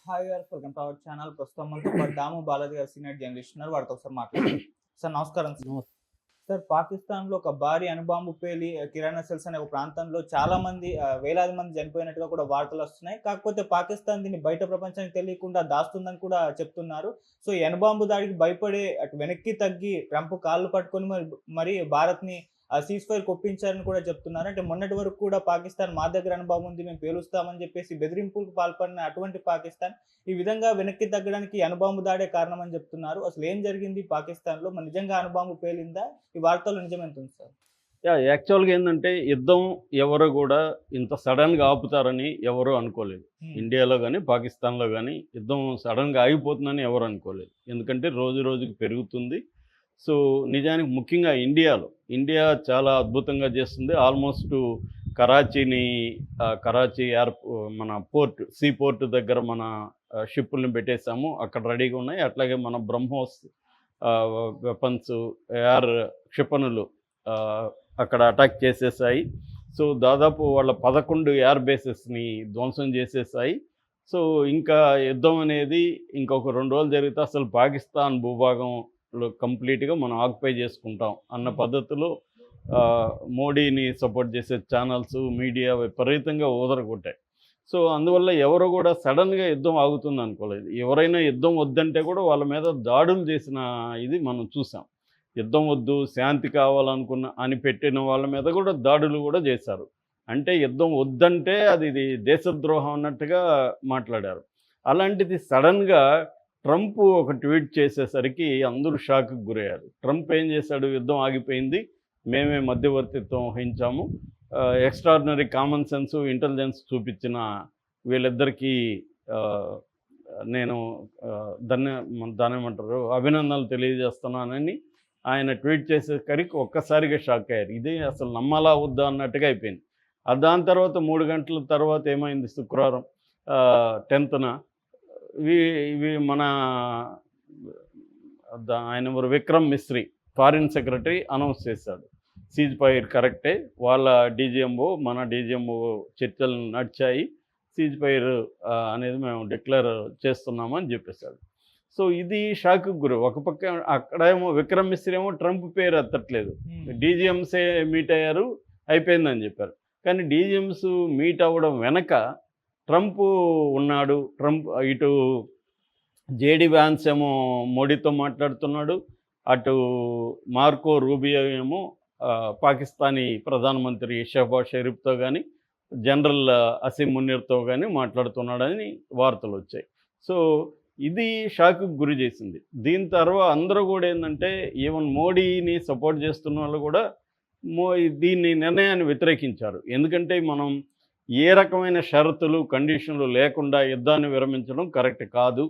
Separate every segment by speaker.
Speaker 1: Hi గారు, welcome to our channel. ప్రస్తుతం మనతో పాటు దాము బాలాజీ గారు సీనియర్ జర్నలిస్ట్ ఉన్నారు. వారితో ఒకసారి మాట్లాడదాం. సార్ నమస్కారం. సార్, పాకిస్తాన్లో ఒక భారీ అణుబాంబు పేలి కిరాణా సెల్స్ అనే ఒక ప్రాంతంలో చాలా మంది వేలాది మంది చనిపోయినట్టుగా కూడా వార్తలు వస్తున్నాయి. కాకపోతే పాకిస్తాన్ దీన్ని బయట ప్రపంచానికి తెలియకుండా దాస్తుందని కూడా చెప్తున్నారు. సో ఈ అణుబాంబు దాడికి భయపడే అటు వెనక్కి తగ్గి ట్రంప్ కాళ్ళు పట్టుకొని మరి భారత్ని సీజ్ ఫైర్ ఒప్పించారని కూడా చెప్తున్నారు. అంటే మొన్నటి వరకు కూడా పాకిస్తాన్ మా దగ్గర అణుబాంబు ఉంది, మేము పేలుస్తామని చెప్పేసి బెదిరింపులకు పాల్పడిన అటువంటి పాకిస్తాన్ ఈ విధంగా వెనక్కి తగ్గడానికి అణుబాంబు దాడే కారణమని చెప్తున్నారు. అసలు ఏం జరిగింది పాకిస్తాన్లో? మరి నిజంగా అణుబాంబు పేలిందా? ఈ వార్తలు నిజమెంతుంది సార్?
Speaker 2: యాక్చువల్గా ఏంటంటే యుద్ధం ఎవరు కూడా ఇంత సడన్గా ఆపుతారని ఎవరు అనుకోలేదు. ఇండియాలో కానీ పాకిస్తాన్లో కానీ యుద్ధం సడన్గా ఆగిపోతుందని ఎవరు అనుకోలేదు. ఎందుకంటే రోజు రోజుకి పెరుగుతుంది. సో నిజానికి ముఖ్యంగా ఇండియా చాలా అద్భుతంగా చేస్తుంది. ఆల్మోస్ట్ కరాచీని కరాచీ మన సీ పోర్ట్ దగ్గర మన షిప్పుల్ని పెట్టేశాము, అక్కడ రెడీగా ఉన్నాయి. అట్లాగే మన బ్రహ్మోస్ వెపన్స్ ఎయిర్ క్షిపణులు అక్కడ అటాక్ చేసేసాయి. సో దాదాపు వాళ్ళ 11 ఎయిర్ బేసెస్ని ధ్వంసం చేసేసాయి. సో ఇంకా యుద్ధం అనేది ఇంకొక 2 రోజులు జరిగితే అసలు పాకిస్తాన్ భూభాగంలో కంప్లీట్గా మనం ఆక్యుపై చేసుకుంటాం అన్న పద్ధతిలో మోడీని సపోర్ట్ చేసే ఛానల్స్, మీడియా విపరీతంగా ఊదరగొట్టాయి. సో అందువల్ల ఎవరు కూడా సడన్గా యుద్ధం ఆగుతుంది అనుకోలేదు. ఎవరైనా యుద్ధం వద్దంటే కూడా వాళ్ళ మీద దాడులు చేసిన ఇది మనం చూసాం. యుద్ధం వద్దు, శాంతి కావాలనుకున్న అని పెట్టిన వాళ్ళ మీద కూడా దాడులు కూడా చేశారు. అంటే యుద్ధం వద్దంటే అది దేశద్రోహం అన్నట్టుగా మాట్లాడారు. అలాంటిది సడన్గా ట్రంప్ ఒక ట్వీట్ చేసేసరికి అందరూ షాక్కి గురయ్యారు. ట్రంప్ ఏం చేశాడు? యుద్ధం ఆగిపోయింది, మేమే మధ్యవర్తిత్వం వహించాము, ఎక్స్ట్రాడినరీ కామన్ సెన్స్, ఇంటెలిజెన్స్ చూపించిన వీళ్ళిద్దరికీ నేను దానేమంటారు అభినందనలు తెలియజేస్తున్నానని ఆయన ట్వీట్ చేసేసరికి ఒక్కసారిగా షాక్ అయ్యారు. ఇది అసలు నమ్మాలా వద్దా అన్నట్టుగా అయిపోయింది. దాని తర్వాత 3 గంటల తర్వాత ఏమైంది? శుక్రవారం 10న ఇవి మన ఆయన Vikram Misri foreign secretary announce చేశాడు, సీజ్ ఫైర్ కరెక్టే, వాళ్ళ డీజీఎంఓ మన డీజీఎంఓ చర్చలు నడిచాయి, సీజ్ ఫైర్ అనేది మేము డిక్లేర్ చేస్తున్నామని చెప్పేశాడు. సో ఇది షాక్కి గురి. ఒక పక్క అక్కడేమో విక్రమ్ మిస్రీ ఏమో ట్రంప్ పేరు ఎత్తట్లేదు, డీజీఎంసే మీట్ అయ్యారు, అయిపోయిందని చెప్పారు. కానీ డీజీఎంస్ మీట్ అవ్వడం వెనక ట్రంప్ ఉన్నాడు. ట్రంప్ ఇటు జేడీ వ్యాన్స్ ఏమో మోడీతో మాట్లాడుతున్నాడు, అటు మార్కో రూబియో ఏమో పాకిస్తానీ ప్రధానమంత్రి షెహబాజ్ షరీఫ్తో కానీ జనరల్ అసీం మునీర్తో కానీ మాట్లాడుతున్నాడని వార్తలు వచ్చాయి. సో ఇది షాక్కి గురి చేసింది. దీని తర్వాత అందరూ కూడా ఏంటంటే ఈవెన్ మోడీని సపోర్ట్ చేస్తున్న వాళ్ళు కూడా దీన్ని నిర్ణయాన్ని వ్యతిరేకించారు. ఎందుకంటే మనం ఏ రకమైన షరతులు కండిషన్లు లేకుండా యుద్ధాన్ని విరమించడం కరెక్ట్ కాదు.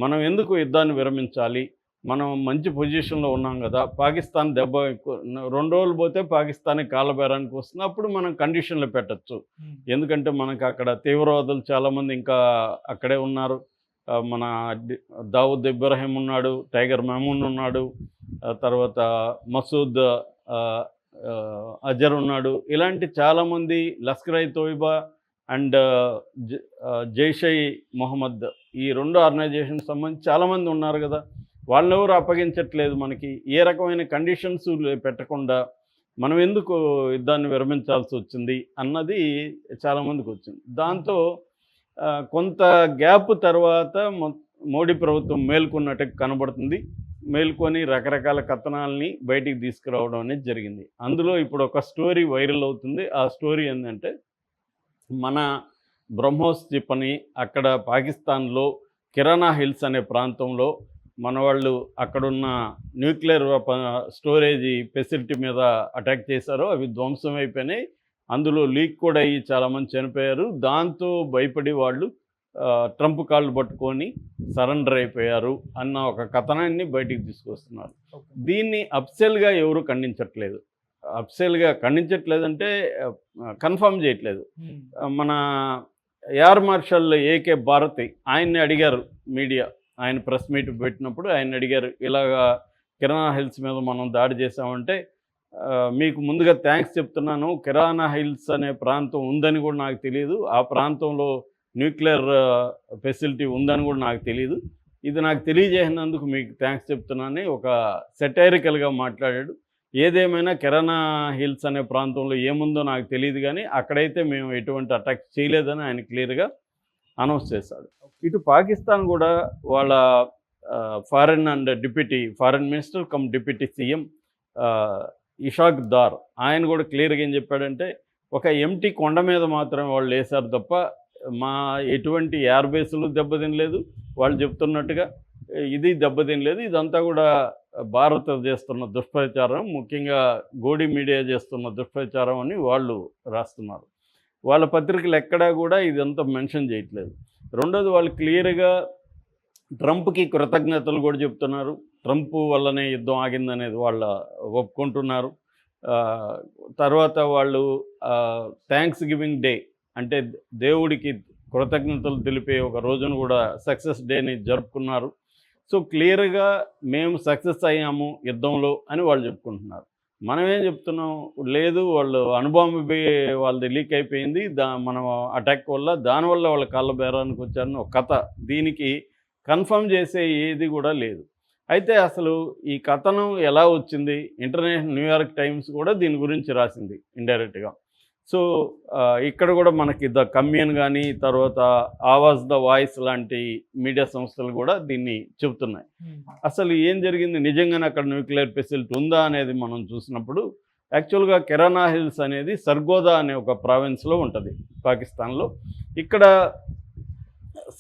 Speaker 2: మనం ఎందుకు యుద్ధాన్ని విరమించాలి? మనం మంచి పొజిషన్లో ఉన్నాం కదా, పాకిస్తాన్ దెబ్బ 2 రోజులు పోతే పాకిస్తాన్కి కాళ్ళబేరానికి వస్తుంది, అప్పుడు మనం కండిషన్లు పెట్టచ్చు. ఎందుకంటే మనకు అక్కడ తీవ్రవాదులు చాలామంది ఇంకా అక్కడే ఉన్నారు. మన దావుద్ ఇబ్రాహిం ఉన్నాడు, టైగర్ మెమూన్ ఉన్నాడు, తర్వాత మసూద్ అజర్ ఉన్నాడు. ఇలాంటి చాలామంది లష్కర్ ఇ తోయిబా అండ్ జైష్ ఇ మొహమ్మద్, ఈ 2 ఆర్గనైజేషన్కి సంబంధించి చాలామంది ఉన్నారు కదా, వాళ్ళెవరు అప్పగించట్లేదు మనకి. ఏ రకమైన కండిషన్స్ పెట్టకుండా మనం ఎందుకు యుద్ధాన్ని విరమించాల్సి వచ్చింది అన్నది చాలామందికి వచ్చింది. దాంతో కొంత గ్యాప్ తర్వాత మోడీ ప్రభుత్వం మేల్కొన్నట్టు కనబడుతుంది. మేల్కొని రకరకాల కథనాలని బయటికి తీసుకురావడం అనేది జరిగింది. అందులో ఇప్పుడు ఒక స్టోరీ వైరల్ అవుతుంది. ఆ స్టోరీ ఏంటంటే మన బ్రహ్మోస్ క్షిపణి అక్కడ పాకిస్తాన్లో కిరాణా హిల్స్ అనే ప్రాంతంలో మన వాళ్ళు అక్కడున్న న్యూక్లియర్ స్టోరేజ్ ఫెసిలిటీ మీద అటాక్ చేశారు. అవి ధ్వంసం అయిపోయినాయి. అందులో లీక్ కూడా అయ్యి చాలామంది చనిపోయారు. దాంతో భయపడి వాళ్ళు ట్రంప్ కాళ్ళు పట్టుకొని సరెండర్ అయిపోయారు అన్న ఒక కథనాన్ని బయటికి తీసుకొస్తున్నారు. దీన్ని అఫ్సెల్గా ఎవరు ఖండించట్లేదు. ఖండించట్లేదంటే కన్ఫర్మ్ చేయట్లేదు. మన ఎయిర్ మార్షల్ ఏకే భారతి ఆయన్ని అడిగారు మీడియా, ఆయన ప్రెస్ మీట్ పెట్టినప్పుడు ఆయన అడిగారు, ఇలాగా కిరాణా హిల్స్ మీద మనం దాడి చేసామంటే మీకు ముందుగా థ్యాంక్స్ చెప్తున్నాను. కిరాణా హిల్స్ అనే ప్రాంతం ఉందని కూడా నాకు తెలియదు. ఆ ప్రాంతంలో న్యూక్లియర్ ఫెసిలిటీ ఉందని కూడా నాకు తెలియదు. ఇది నాకు తెలియజేసినందుకు మీకు థ్యాంక్స్ చెప్తున్నానని ఒక సెటైరికల్గా మాట్లాడాడు. ఏదేమైనా కిరాణా హిల్స్ అనే ప్రాంతంలో ఏముందో నాకు తెలియదు, కానీ అక్కడైతే మేము ఎటువంటి అటాక్ చేయలేదని ఆయన క్లియర్గా అనౌన్స్ చేశాడు. ఇటు పాకిస్తాన్ కూడా వాళ్ళ foreign minister cum deputy CM Ishaq Dar ఆయన కూడా క్లియర్గా ఏం చెప్పాడంటే, ఒక ఎంటీ కొండ మీద మాత్రమే వాళ్ళు వేశారు తప్ప మా ఎటువంటి ఎయిర్ బేస్లు దెబ్బతినలేదు, వాళ్ళు చెప్తున్నట్టుగా ఇది దెబ్బతినలేదు. ఇదంతా కూడా భారత్ చేస్తున్న దుష్ప్రచారం, ముఖ్యంగా గోడి మీడియా చేస్తున్న దుష్ప్రచారం అని వాళ్ళు రాస్తున్నారు. వాళ్ళ పత్రికలు ఎక్కడా కూడా ఇదంతా మెన్షన్ చేయట్లేదు. రెండోది, వాళ్ళు క్లియర్గా ట్రంప్కి కృతజ్ఞతలు కూడా చెప్తున్నారు. ట్రంప్ వల్లనే యుద్ధం ఆగిందనేది వాళ్ళ ఒప్పుకుంటున్నారు. తర్వాత వాళ్ళు థ్యాంక్స్ గివింగ్ డే అంటే దేవుడికి కృతజ్ఞతలు తెలిపే ఒక రోజును కూడా సక్సెస్ డేని జరుపుకున్నారు. సో క్లియర్గా మేము సక్సెస్ అయ్యాము యుద్ధంలో అని వాళ్ళు చెప్పుకుంటున్నారు. మనమేం చెప్తున్నాం, లేదు వాళ్ళు అణుబాంబు వాళ్ళది లీక్ అయిపోయింది, మనం అటాక్ వల్ల దానివల్ల వాళ్ళ కాళ్ళ బేరానికి వచ్చారని ఒక కథ. దీనికి కన్ఫర్మ్ చేసే ఏది కూడా లేదు. అయితే అసలు ఈ కథనం ఎలా వచ్చింది, ఇంటర్నేషనల్ న్యూయార్క్ టైమ్స్ కూడా దీని గురించి రాసింది ఇండైరెక్ట్గా. సో ఇక్కడ కూడా మనకి ద కమ్యూన్ కానీ తర్వాత ఆవాజ్ ద వాయిస్ లాంటి మీడియా సంస్థలు కూడా దీన్ని చెబుతున్నాయి. అసలు ఏం జరిగింది, నిజంగానే అక్కడ న్యూక్లియర్ ఫెసిలిటీ ఉందా అనేది మనం చూసినప్పుడు, యాక్చువల్గా కిరాణా హిల్స్ అనేది సర్గోదా అనే ఒక ప్రావిన్స్లో ఉంటుంది పాకిస్తాన్లో. ఇక్కడ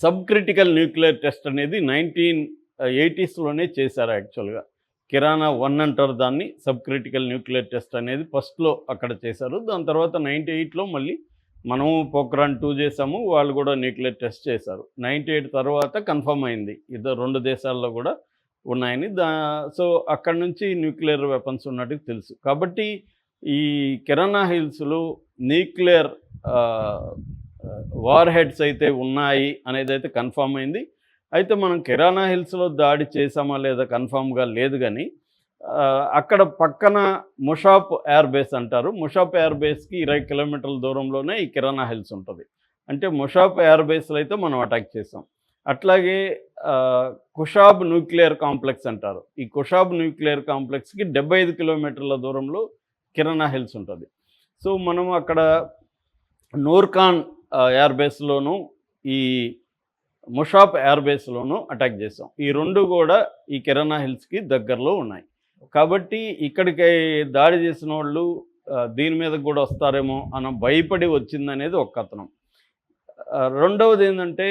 Speaker 2: సబ్ క్రిటికల్ న్యూక్లియర్ టెస్ట్ అనేది 1980sలోనే చేశారు. యాక్చువల్గా కిరాణా 1 అంటారు దాన్ని. సబ్ క్రిటికల్ న్యూక్లియర్ టెస్ట్ అనేది ఫస్ట్లో అక్కడ చేశారు. దాని తర్వాత 98లో మళ్ళీ మనము పోఖ్రాన్ 2 చేసాము, వాళ్ళు కూడా న్యూక్లియర్ టెస్ట్ చేశారు. 98 తర్వాత కన్ఫర్మ్ అయింది ఇద్దరు 2 దేశాల్లో కూడా ఉన్నాయని. సో అక్కడ నుంచి న్యూక్లియర్ వెపన్స్ ఉన్నట్టు తెలుసు. కాబట్టి ఈ కిరాణా హిల్స్లో న్యూక్లియర్ వార్ హెడ్స్ అయితే ఉన్నాయి అనేది అయితే కన్ఫర్మ్ అయింది. అయితే మనం కిరాణా హిల్స్లో దాడి చేసామా లేదా కన్ఫామ్గా లేదు, కానీ అక్కడ పక్కన ముషాప్ ఎయిర్ బేస్ అంటారు. ముషాప్ ఎయిర్ బేస్కి 20 కిలోమీటర్ల దూరంలోనే ఈ కిరాణా హిల్స్ ఉంటుంది. అంటే ముషాప్ ఎయిర్ బేస్లో అయితే మనం అటాక్ చేసాం. అట్లాగే కుషాబ్ న్యూక్లియర్ కాంప్లెక్స్ అంటారు. ఈ కుషాబ్ న్యూక్లియర్ కాంప్లెక్స్కి 75 కిలోమీటర్ల దూరంలో కిరాణా హిల్స్ ఉంటుంది. సో మనం అక్కడ నూర్ఖాన్ ఎయిర్ బేస్లోను ఈ ముషాప్ ఎయిర్ బేస్లోనూ అటాక్ చేసాం. ఈ 2 కూడా ఈ కిరాణా హిల్స్కి దగ్గరలో ఉన్నాయి. కాబట్టి ఇక్కడికి దాడి చేసిన వాళ్ళు దీని మీద కూడా వస్తారేమో అన్న భయపడి వచ్చిందనేది ఒక కథనం. రెండవది ఏంటంటే,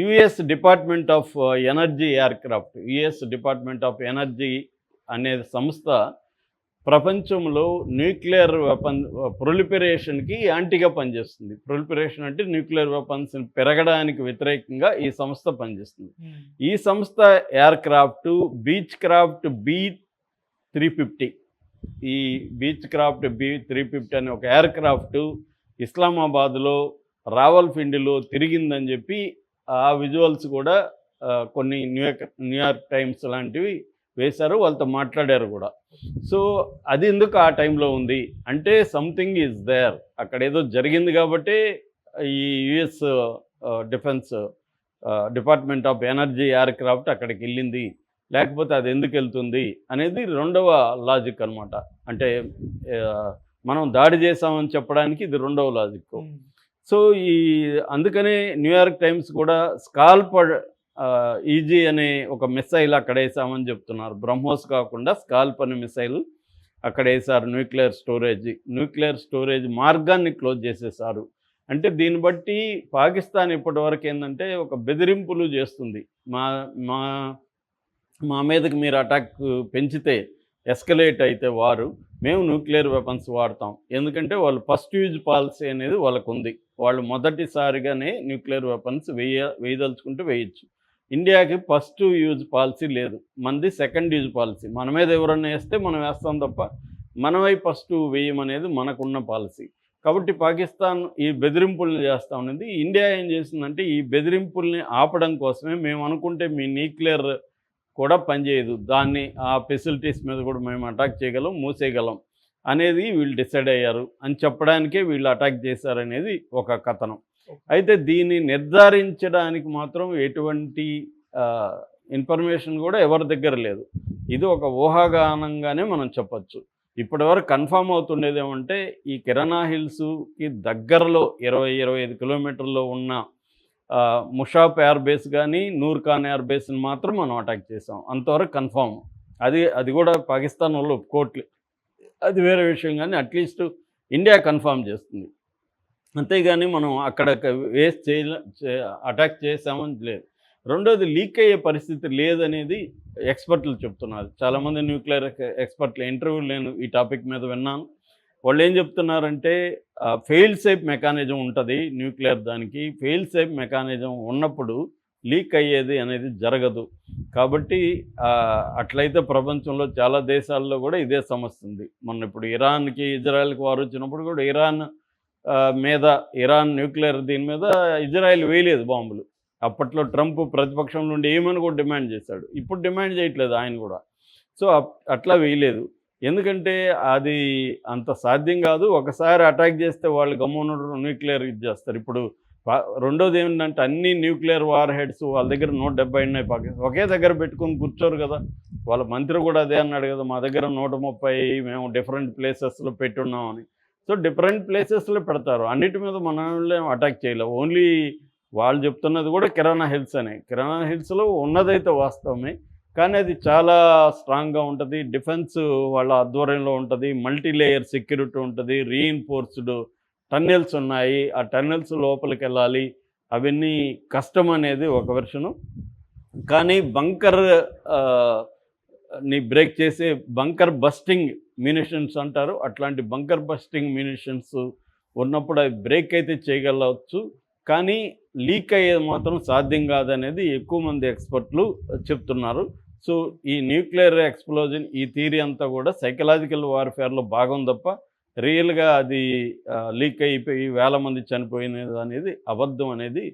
Speaker 2: US department of energy aircraft, US department of energy అనే సంస్థ ప్రపంచంలో న్యూక్లియర్ వెపన్ ప్రొలిఫరేషన్కి యాంటీగా పనిచేస్తుంది. ప్రొలిఫరేషన్ అంటే న్యూక్లియర్ వెపన్స్ పెరగడానికి వ్యతిరేకంగా ఈ సంస్థ పనిచేస్తుంది. ఈ సంస్థ ఎయిర్క్రాఫ్ట్ బీచ్ క్రాఫ్ట్ B350, ఈ బీచ్ క్రాఫ్ట్ B350 అనే ఒక ఎయిర్క్రాఫ్ట్ ఇస్లామాబాద్లో రావల్పిండిలో తిరిగిందని చెప్పి ఆ విజువల్స్ కూడా కొన్ని న్యూయార్క్ టైమ్స్ లాంటివి వేశారు, వాళ్ళతో మాట్లాడారు కూడా. సో అది ఎందుకు ఆ టైంలో ఉంది అంటే, సంథింగ్ ఈజ్ దేర్, అక్కడ ఏదో జరిగింది కాబట్టి ఈ US defence department of energy aircraft అక్కడికి వెళ్ళింది, లేకపోతే అది ఎందుకు వెళ్తుంది అనేది రెండవ లాజిక్ అనమాట. అంటే మనం దాడి చేసామని చెప్పడానికి ఇది రెండవ లాజిక్. సో అందుకనే న్యూయార్క్ టైమ్స్ కూడా స్కాల్పడ్ ఈజీ అనే ఒక మిసైల్ అక్కడ వేసామని చెప్తున్నారు. బ్రహ్మోస్ కాకుండా స్కాల్ప్ అనే మిసైల్ అక్కడ వేసారు. న్యూక్లియర్ స్టోరేజ్ మార్గాన్ని క్లోజ్ చేసేసారు. అంటే దీన్ని బట్టి పాకిస్తాన్ ఇప్పటివరకు ఏంటంటే ఒక బెదిరింపులు చేస్తుంది. మా మీదకి మీరు అటాక్ పెంచితే, ఎస్కలేట్ అయితే మేము న్యూక్లియర్ వెపన్స్ వాడతాం. ఎందుకంటే వాళ్ళు ఫస్ట్ యూజ్ పాలసీ అనేది వాళ్ళకు ఉంది. వాళ్ళు మొదటిసారిగానే న్యూక్లియర్ వెపన్స్ వేయదలుచుకుంటే వేయచ్చు. ఇండియాకి ఫస్ట్ యూజ్ పాలసీ లేదు, మనది సెకండ్ యూజ్ పాలసీ. మన మీద ఎవరన్నా వేస్తే మనం వేస్తాం తప్ప మనమై ఫస్ట్ వేయమనేది మనకున్న పాలసీ. కాబట్టి పాకిస్తాన్ ఈ బెదిరింపుల్ని చేస్తూ ఉన్నది. ఇండియా ఏం చేసిందంటే, ఈ బెదిరింపుల్ని ఆపడం కోసమే మేము అనుకుంటే మీ న్యూక్లియర్ కూడా పనిచేయదు, దాన్ని ఆ ఫెసిలిటీస్ మీద కూడా మేము అటాక్ చేయగలం, మూసేయగలం అనేది వీళ్ళు డిసైడ్ అయ్యారు అని చెప్పడానికే వీళ్ళు అటాక్ చేశారనేది ఒక కథనం. అయితే దీన్ని నిర్ధారించడానికి మాత్రం ఎటువంటి ఇన్ఫర్మేషన్ కూడా ఎవరి దగ్గర లేదు. ఇది ఒక ఊహాగానంగానే మనం చెప్పచ్చు. ఇప్పటివరకు కన్ఫామ్ అవుతుండేది ఏమంటే ఈ కిరాణా హిల్స్కి దగ్గరలో 20-25 కిలోమీటర్లో ఉన్న ముషాఫ్ ఎయిర్ బేస్ కానీ నూర్ ఖాన్ ఎయిర్ బేస్ని మాత్రం మనం అటాక్ చేసాం. అంతవరకు కన్ఫామ్. అది కూడా పాకిస్తాన్ వాళ్ళు ఒప్పుకోవట్లేదు, అది వేరే విషయం. కానీ అట్లీస్ట్ ఇండియా కన్ఫామ్ చేస్తుంది, అంతేగాని మనం అక్కడ వేస్ట్ అటాక్ చేసామని లేదు. రెండోది లీక్ అయ్యే పరిస్థితి లేదనేది ఎక్స్పర్ట్లు చెప్తున్నారు. చాలామంది న్యూక్లియర్ ఎక్స్పర్ట్ల ఇంటర్వ్యూలు నేను ఈ టాపిక్ మీద విన్నాను. వాళ్ళు ఏం చెప్తున్నారంటే ఫెయిల్ సేఫ్ మెకానిజం ఉంటుంది న్యూక్లియర్ దానికి. ఫెయిల్ సేఫ్ మెకానిజం ఉన్నప్పుడు లీక్ అయ్యేది అనేది జరగదు. కాబట్టి అట్లయితే ప్రపంచంలో చాలా దేశాల్లో కూడా ఇదే సమస్య ఉంది. మొన్న ఇప్పుడు ఇరాన్కి ఇజ్రాయెల్కి వారు వచ్చినప్పుడు కూడా ఇరాన్ న్యూక్లియర్ దీని మీద ఇజ్రాయెల్ వేయలేదు బాంబులు. అప్పట్లో ట్రంప్ ప్రతిపక్షం నుండి ఏమని కూడా డిమాండ్ చేశాడు. ఇప్పుడు డిమాండ్ చేయట్లేదు ఆయన కూడా. సో అట్లా వేయలేదు, ఎందుకంటే అది అంత సాధ్యం కాదు. ఒకసారి అటాక్ చేస్తే వాళ్ళు గమ్మున న్యూక్లియర్ చేస్తారు. ఇప్పుడు రెండోది ఏంటంటే అన్ని న్యూక్లియర్ వార్ హెడ్స్ వాళ్ళ దగ్గర 170 ఉన్నాయి. పాకిస్తాన్ ఒకే దగ్గర పెట్టుకొని కూర్చోరు కదా. వాళ్ళ మంత్రి కూడా అదే అన్నాడు కదా, మా దగ్గర 130 మేము డిఫరెంట్ ప్లేసెస్లో పెట్టున్నామని. సో డిఫరెంట్ ప్లేసెస్లో పెడతారు, అన్నిటి మీద మనం అటాక్ చేయలేము. ఓన్లీ వాళ్ళు చెప్తున్నది కూడా కిరాణా హిల్స్ అనే. కిరాణా హిల్స్లో ఉన్నదైతే వాస్తవమే, కానీ అది చాలా స్ట్రాంగ్గా ఉంటుంది. డిఫెన్స్ వాళ్ళ ఆధ్వర్యంలో ఉంటుంది, మల్టీ లేయర్ సెక్యూరిటీ ఉంటుంది, రీఇన్ఫోర్స్డ్ టన్నెల్స్ ఉన్నాయి. ఆ టన్నెల్స్ లోపలికి వెళ్ళాలి, అవన్నీ కష్టం అనేది ఒక వెర్షను. కానీ బంకర్ ని బ్రేక్ చేసే బంకర్ బస్టింగ్ మ్యూనిషన్స్ అంటారు, అట్లాంటి బంకర్ బస్టింగ్ మ్యూనిషన్స్ ఉన్నప్పుడు అవి బ్రేక్ అయితే చేయగలవచ్చు, కానీ లీక్ అయ్యేది మాత్రం సాధ్యం కాదనేది ఎక్కువ మంది ఎక్స్పర్ట్లు చెప్తున్నారు. సో ఈ న్యూక్లియర్ ఎక్స్ప్లోజన్ ఈ థియరీ అంతా కూడా సైకలాజికల్ వార్ఫేర్లో భాగం తప్ప రియల్గా అది లీక్ అయిపోయి వేల మంది చనిపోయినది అనేది అబద్ధం అనేది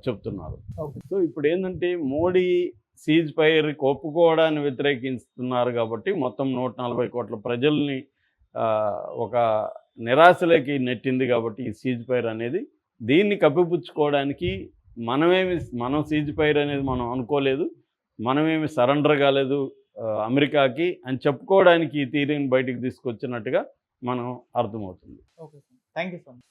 Speaker 2: చెప్తున్నారు. సో ఇప్పుడు ఏంటంటే మోడీ సీజ్ ఫైర్కి ఒప్పుకోవడాన్ని వ్యతిరేకిస్తున్నారు కాబట్టి మొత్తం 140 కోట్ల ప్రజల్ని ఒక నిరాశలోకి నెట్టింది. కాబట్టి ఈ సీజ్ ఫైర్ అనేది దీన్ని కప్పిపుచ్చుకోవడానికి మనం సీజ్ ఫైర్ అనేది మనం అనుకోలేదు, మనమేమి సరెండర్ కాలేదు అమెరికాకి అని చెప్పుకోవడానికి ఈ థియరీని బయటికి తీసుకొచ్చినట్టుగా మనం అర్థమవుతుంది.
Speaker 1: Okay sir, thank you so much.